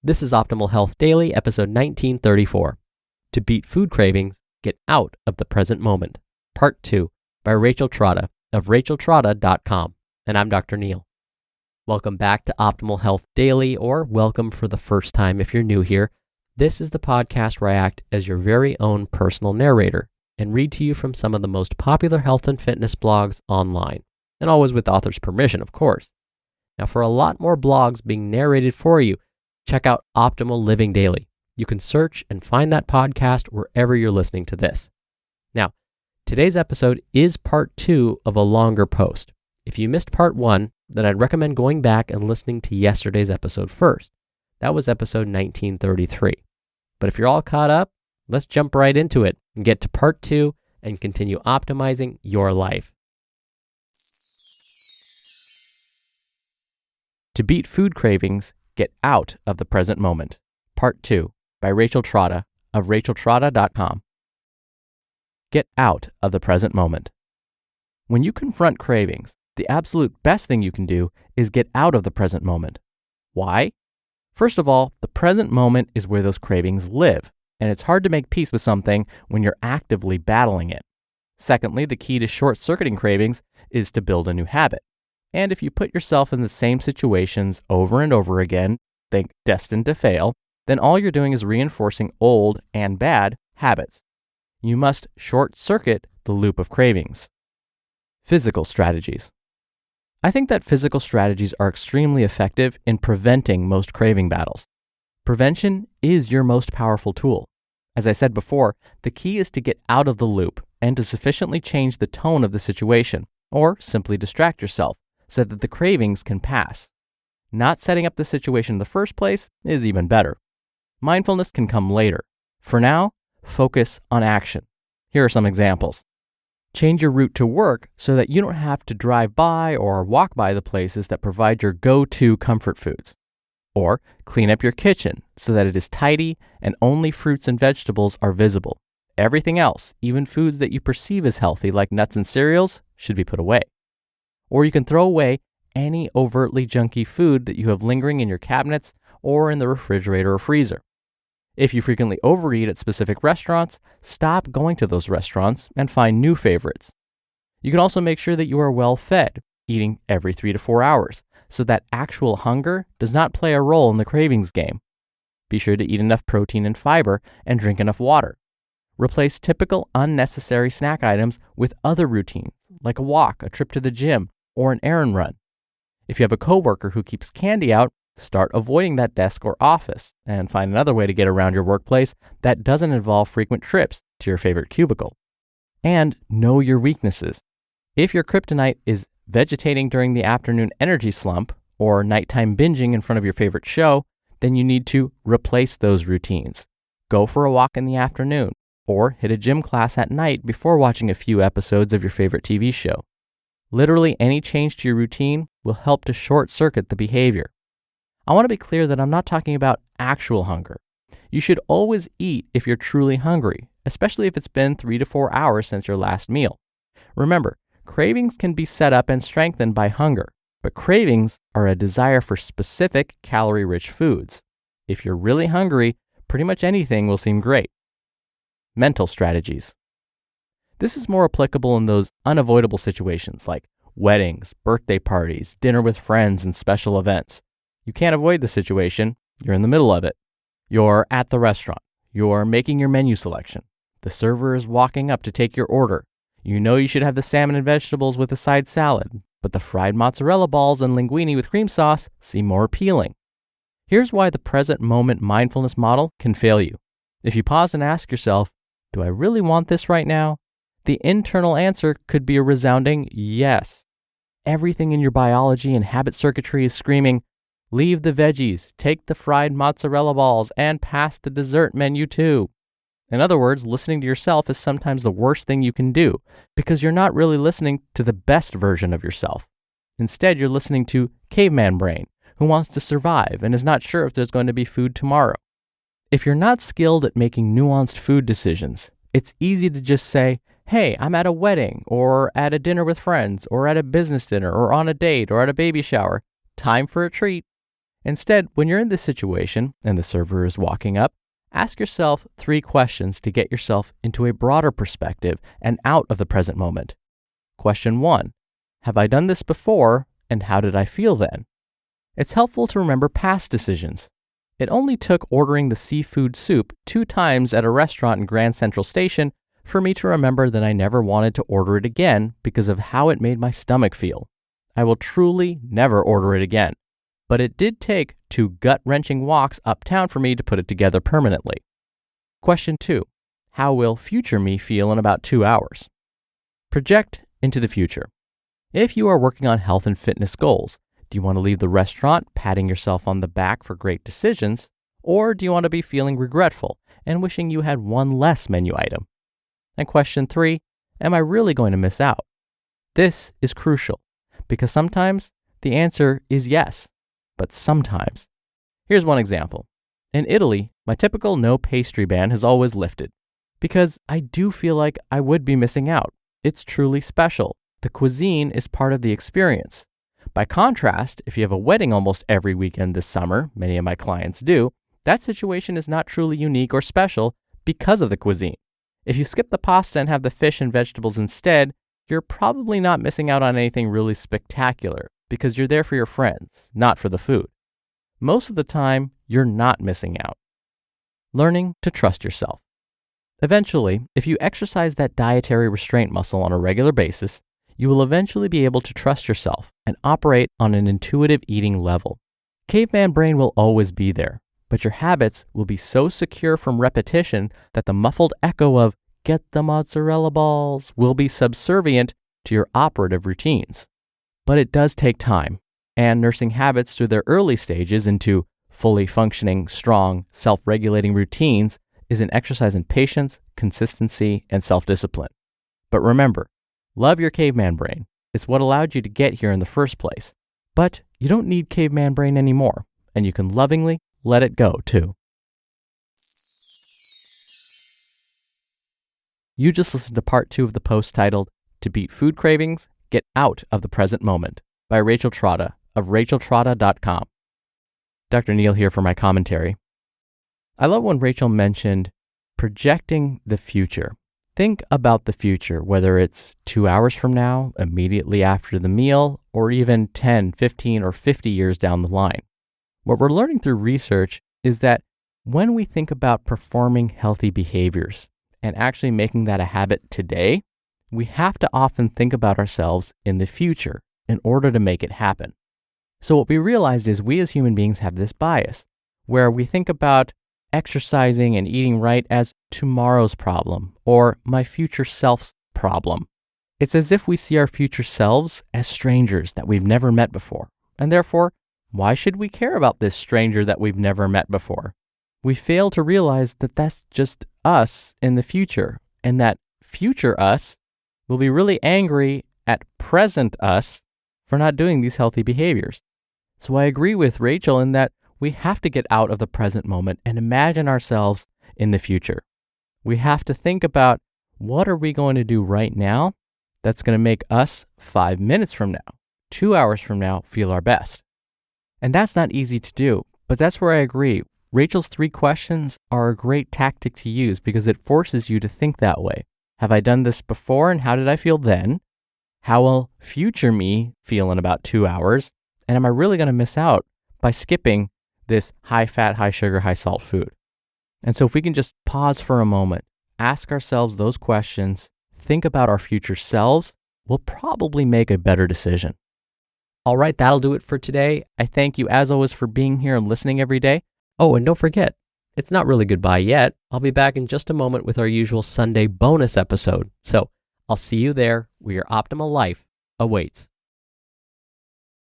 This is Optimal Health Daily, episode 1934. To beat food cravings, get out of the present moment. Part 2 by Rachel Trotta of racheltrotta.com. And I'm Dr. Neil. Welcome back to Optimal Health Daily, or welcome for the first time if you're new here. This is the podcast where I act as your very own personal narrator and read to you from some of the most popular health and fitness blogs online, and always with the author's permission, of course. Now, for a lot more blogs being narrated for you, check out Optimal Living Daily. You can search and find that podcast wherever you're listening to this. Now, today's episode is part 2 of a longer post. If you missed part 1, then I'd recommend going back and listening to yesterday's episode first. That was episode 1933. But if you're all caught up, let's jump right into it and get to part 2 and continue optimizing your life. To beat food cravings, get out of the present moment. Part 2 by Rachel Trotta of racheltrotta.com. Get out of the present moment. When you confront cravings, the absolute best thing you can do is get out of the present moment. Why? First of all, the present moment is where those cravings live, and it's hard to make peace with something when you're actively battling it. Secondly, the key to short-circuiting cravings is to build a new habit. And if you put yourself in the same situations over and over again, think destined to fail, then all you're doing is reinforcing old and bad habits. You must short-circuit the loop of cravings. Physical strategies. I think that physical strategies are extremely effective in preventing most craving battles. Prevention is your most powerful tool. As I said before, the key is to get out of the loop and to sufficiently change the tone of the situation, or simply distract yourself, so that the cravings can pass. Not setting up the situation in the first place is even better. Mindfulness can come later. For now, focus on action. Here are some examples. Change your route to work so that you don't have to drive by or walk by the places that provide your go-to comfort foods. Or clean up your kitchen so that it is tidy and only fruits and vegetables are visible. Everything else, even foods that you perceive as healthy like nuts and cereals, should be put away. Or you can throw away any overtly junky food that you have lingering in your cabinets or in the refrigerator or freezer. If you frequently overeat at specific restaurants, stop going to those restaurants and find new favorites. You can also make sure that you are well fed, eating every 3 to 4 hours, so that actual hunger does not play a role in the cravings game. Be sure to eat enough protein and fiber and drink enough water. Replace typical unnecessary snack items with other routines, like a walk, a trip to the gym, or an errand run. If you have a coworker who keeps candy out, start avoiding that desk or office and find another way to get around your workplace that doesn't involve frequent trips to your favorite cubicle. And know your weaknesses. If your kryptonite is vegetating during the afternoon energy slump or nighttime binging in front of your favorite show, then you need to replace those routines. Go for a walk in the afternoon or hit a gym class at night before watching a few episodes of your favorite TV show. Literally any change to your routine will help to short-circuit the behavior. I want to be clear that I'm not talking about actual hunger. You should always eat if you're truly hungry, especially if it's been 3 to 4 hours since your last meal. Remember, cravings can be set up and strengthened by hunger, but cravings are a desire for specific calorie-rich foods. If you're really hungry, pretty much anything will seem great. Mental strategies. This is more applicable in those unavoidable situations like weddings, birthday parties, dinner with friends, and special events. You can't avoid the situation. You're in the middle of it. You're at the restaurant. You're making your menu selection. The server is walking up to take your order. You know you should have the salmon and vegetables with a side salad, but the fried mozzarella balls and linguine with cream sauce seem more appealing. Here's why the present moment mindfulness model can fail you. If you pause and ask yourself, do I really want this right now? The internal answer could be a resounding yes. Everything in your biology and habit circuitry is screaming, leave the veggies, take the fried mozzarella balls, and pass the dessert menu too. In other words, listening to yourself is sometimes the worst thing you can do because you're not really listening to the best version of yourself. Instead, you're listening to caveman brain, who wants to survive and is not sure if there's going to be food tomorrow. If you're not skilled at making nuanced food decisions, it's easy to just say, hey, I'm at a wedding, or at a dinner with friends, or at a business dinner, or on a date, or at a baby shower. Time for a treat. Instead, when you're in this situation and the server is walking up, ask yourself 3 questions to get yourself into a broader perspective and out of the present moment. Question 1. Have I done this before, and how did I feel then? It's helpful to remember past decisions. It only took ordering the seafood soup 2 times at a restaurant in Grand Central Station for me to remember that I never wanted to order it again because of how it made my stomach feel. I will truly never order it again. But it did take 2 gut-wrenching walks uptown for me to put it together permanently. Question 2. How will future me feel in about 2 hours? Project into the future. If you are working on health and fitness goals, do you want to leave the restaurant patting yourself on the back for great decisions, or do you want to be feeling regretful and wishing you had 1 less menu item? And question 3, am I really going to miss out? This is crucial because sometimes the answer is yes, but sometimes. Here's one example. In Italy, my typical no pastry ban has always lifted because I do feel like I would be missing out. It's truly special. The cuisine is part of the experience. By contrast, if you have a wedding almost every weekend this summer, many of my clients do, that situation is not truly unique or special because of the cuisine. If you skip the pasta and have the fish and vegetables instead, you're probably not missing out on anything really spectacular because you're there for your friends, not for the food. Most of the time, you're not missing out. Learning to trust yourself. Eventually, if you exercise that dietary restraint muscle on a regular basis, you will eventually be able to trust yourself and operate on an intuitive eating level. Caveman brain will always be there, but your habits will be so secure from repetition that the muffled echo of "get the mozzarella balls" will be subservient to your operative routines. But it does take time, and nursing habits through their early stages into fully functioning, strong, self-regulating routines is an exercise in patience, consistency, and self-discipline. But remember, love your caveman brain. It's what allowed you to get here in the first place. But you don't need caveman brain anymore, and you can lovingly let it go too. You just listened to part 2 of the post titled, "To Beat Food Cravings, Get Out of the Present Moment" by Rachel Trotta of racheltrotta.com. Dr. Neil here for my commentary. I love when Rachel mentioned projecting the future. Think about the future, whether it's 2 hours from now, immediately after the meal, or even 10, 15, or 50 years down the line. What we're learning through research is that when we think about performing healthy behaviors and actually making that a habit today, we have to often think about ourselves in the future in order to make it happen. So what we realized is we as human beings have this bias where we think about exercising and eating right as tomorrow's problem or my future self's problem. It's as if we see our future selves as strangers that we've never met before. And therefore, why should we care about this stranger that we've never met before? We fail to realize that that's just us in the future, and that future us will be really angry at present us for not doing these healthy behaviors. So I agree with Rachel in that we have to get out of the present moment and imagine ourselves in the future. We have to think about what are we going to do right now that's going to make us 5 minutes from now, 2 hours from now, feel our best. And that's not easy to do, but that's where I agree. Rachel's 3 questions are a great tactic to use because it forces you to think that way. Have I done this before and how did I feel then? How will future me feel in about 2 hours? And am I really going to miss out by skipping this high fat, high sugar, high salt food? And so if we can just pause for a moment, ask ourselves those questions, think about our future selves, we'll probably make a better decision. All right, that'll do it for today. I thank you as always for being here and listening every day. Oh, and don't forget, it's not really goodbye yet. I'll be back in just a moment with our usual Sunday bonus episode. So I'll see you there where your optimal life awaits.